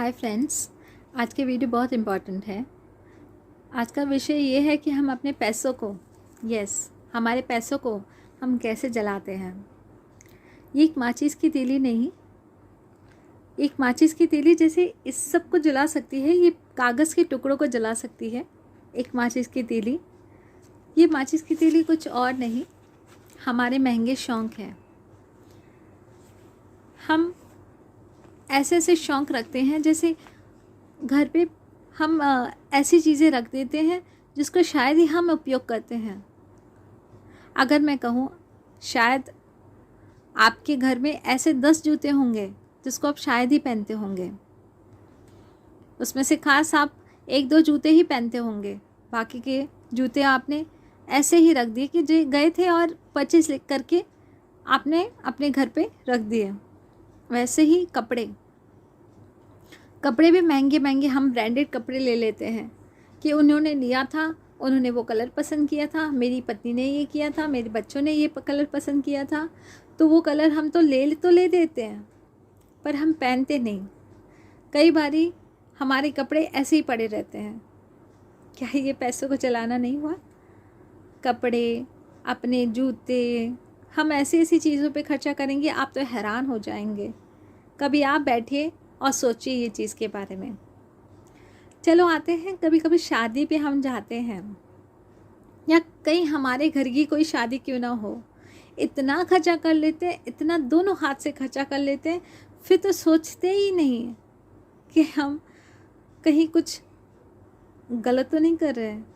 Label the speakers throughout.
Speaker 1: Hi friends, आज के video बहुत इम्पॉर्टेंट है। आज का विषय ये है कि हम अपने पैसों को हमारे पैसों को हम कैसे जलाते हैं। ये एक माचिस की तीली नहीं, एक माचिस की तीली जैसे इस सब को जला सकती है, ये कागज़ के टुकड़ों को जला सकती है एक माचिस की तीली। ये माचिस की तीली कुछ और नहीं, हमारे महंगे शौक़ हैं। हम ऐसे ऐसे शौक़ रखते हैं, जैसे घर पे हम ऐसी चीज़ें रख देते हैं जिसको शायद ही हम उपयोग करते हैं। अगर मैं कहूँ, शायद आपके घर में ऐसे 10 जूते होंगे जिसको आप शायद ही पहनते होंगे। उसमें से खास आप 1-2 जूते ही पहनते होंगे, बाकी के जूते आपने ऐसे ही रख दिए कि जो गए थे और परचेज करके आपने अपने घर पे रख दिए। वैसे ही कपड़े भी महंगे महंगे हम ब्रांडेड कपड़े ले लेते हैं कि उन्होंने लिया था, उन्होंने वो कलर पसंद किया था, मेरी पत्नी ने ये किया था, मेरे बच्चों ने ये कलर पसंद किया था, तो वो कलर हम तो ले देते हैं, पर हम पहनते नहीं। कई बारी हमारे कपड़े ऐसे ही पड़े रहते हैं। क्या ये पैसों को जलाना नहीं हुआ? कपड़े, अपने जूते, हम ऐसी ऐसी चीज़ों पे खर्चा करेंगे, आप तो हैरान हो जाएंगे। कभी आप बैठिए और सोचिए ये चीज़ के बारे में। चलो आते हैं, कभी कभी शादी पे हम जाते हैं, या कहीं हमारे घर की कोई शादी क्यों ना हो, इतना खर्चा कर लेते हैं, इतना दोनों हाथ से खर्चा कर लेते हैं, फिर तो सोचते ही नहीं कि हम कहीं कुछ गलत तो नहीं कर रहे हैं।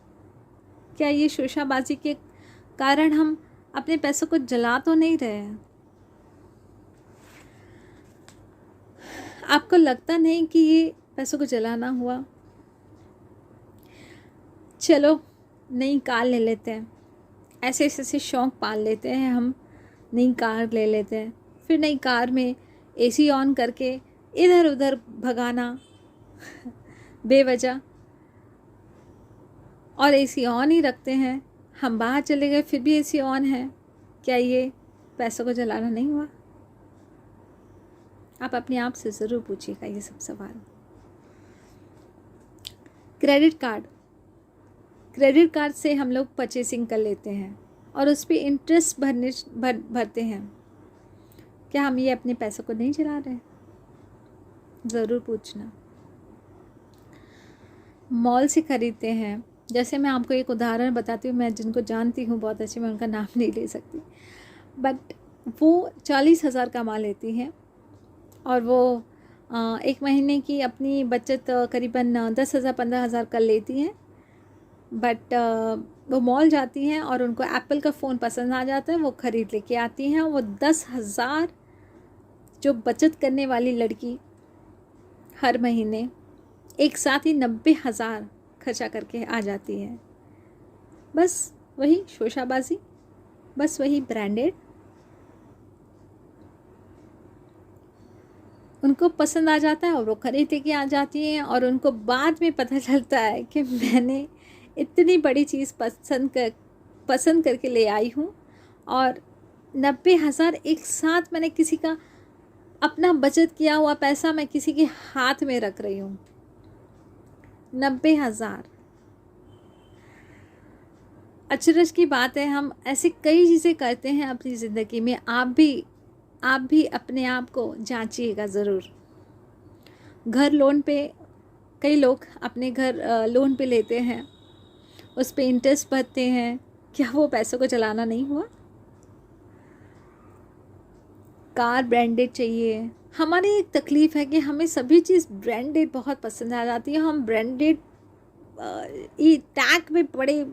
Speaker 1: क्या ये शोशाबाजी के कारण हम अपने पैसों को जला तो नहीं रहे हैं? आपको लगता नहीं कि ये पैसों को जलाना हुआ? चलो नई कार ले लेते हैं, ऐसे ऐसे शौक़ पाल लेते हैं हम। नई कार ले लेते हैं, फिर नई कार में एसी ऑन करके इधर उधर भगाना बेवजह, और एसी ऑन ही रखते हैं। हम बाहर चले गए फिर भी एसी ऑन है। क्या ये पैसों को जलाना नहीं हुआ? आप अपने आप से ज़रूर पूछिएगा ये सब सवाल। क्रेडिट कार्ड से हम लोग परचेसिंग कर लेते हैं और उस पर इंटरेस्ट भरते हैं। क्या हम ये अपने पैसों को नहीं जला रहे? ज़रूर पूछना। मॉल से ख़रीदते हैं, जैसे मैं आपको एक उदाहरण बताती हूँ, मैं जिनको जानती हूँ बहुत अच्छे, मैं उनका नाम नहीं ले सकती, बट वो 40,000 कमा लेती हैं और वो एक महीने की अपनी बचत करीबन 10,000 15,000 कर लेती हैं। बट वो मॉल जाती हैं और उनको एप्पल का फ़ोन पसंद आ जाता है, वो ख़रीद लेके आती हैं। वो 10,000 जो बचत करने वाली लड़की हर महीने एक साथ ही 90,000 खर्चा करके आ जाती है। बस वही शोशाबाजी, बस वही ब्रांडेड। उनको पसंद आ जाता है और वो खरीद के आ जाती हैं, और उनको बाद में पता चलता है कि मैंने इतनी बड़ी चीज़ पसंद करके ले आई हूँ और 90,000 एक साथ मैंने किसी का अपना बचत किया हुआ पैसा मैं किसी के हाथ में रख रही हूँ। 90,000। अचरज की बात है, हम ऐसी कई चीज़ें करते हैं अपनी ज़िंदगी में। आप भी अपने आप को जांचिएगा ज़रूर। घर लोन पे, कई लोग अपने घर लोन पे लेते हैं, उस पे इंटरेस्ट भरते हैं। क्या वो पैसों को जलाना नहीं हुआ? कार ब्रांडेड चाहिए। हमारी एक तकलीफ़ है कि हमें सभी चीज़ ब्रांडेड बहुत पसंद आ जाती है। हम ब्रांडेड टैग में बड़े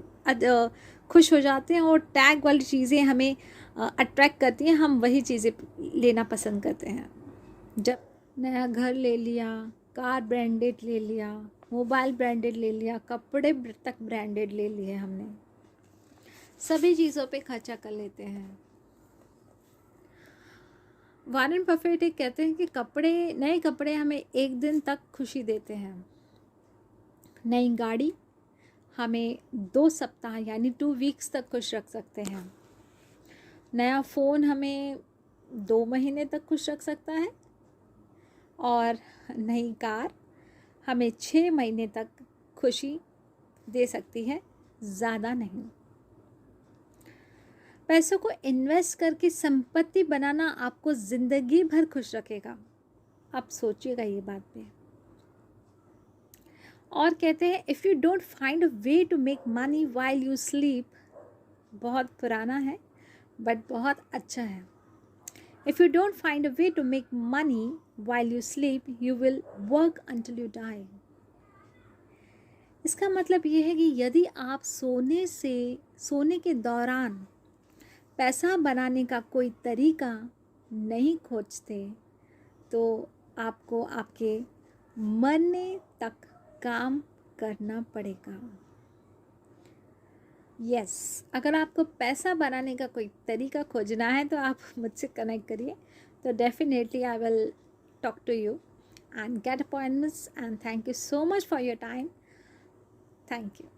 Speaker 1: खुश हो जाते हैं, और टैग वाली चीज़ें हमें अट्रैक्ट करती हैं, हम वही चीज़ें लेना पसंद करते हैं। जब नया घर ले लिया, कार ब्रांडेड ले लिया, मोबाइल ब्रांडेड ले लिया, कपड़े तक ब्रांडेड ले लिए, हमने सभी चीज़ों पे खर्चा कर लेते हैं। वॉरेन बफेट एक कहते हैं कि नए कपड़े हमें एक दिन तक खुशी देते हैं, नई गाड़ी हमें 2 सप्ताह यानी 2 वीक्स तक खुश रख सकते हैं, नया फ़ोन हमें 2 महीने तक खुश रख सकता है, और नई कार हमें 6 महीने तक खुशी दे सकती है, ज़्यादा नहीं। पैसों को इन्वेस्ट करके संपत्ति बनाना आपको ज़िंदगी भर खुश रखेगा। आप सोचिएगा ये बात पे। और कहते हैं if you don't find a way to make money while you sleep, बहुत पुराना है बट बहुत अच्छा है। If you don't find a way to make money while you sleep you will work until you die. इसका मतलब ये है कि यदि आप सोने के दौरान पैसा बनाने का कोई तरीका नहीं खोजते तो आपको आपके मरने तक काम करना पड़ेगा। यस, अगर आपको पैसा बनाने का कोई तरीका खोजना है तो आप मुझसे कनेक्ट करिए, तो definitely I will talk to you and get appointments, and thank you so much for your time. Thank you.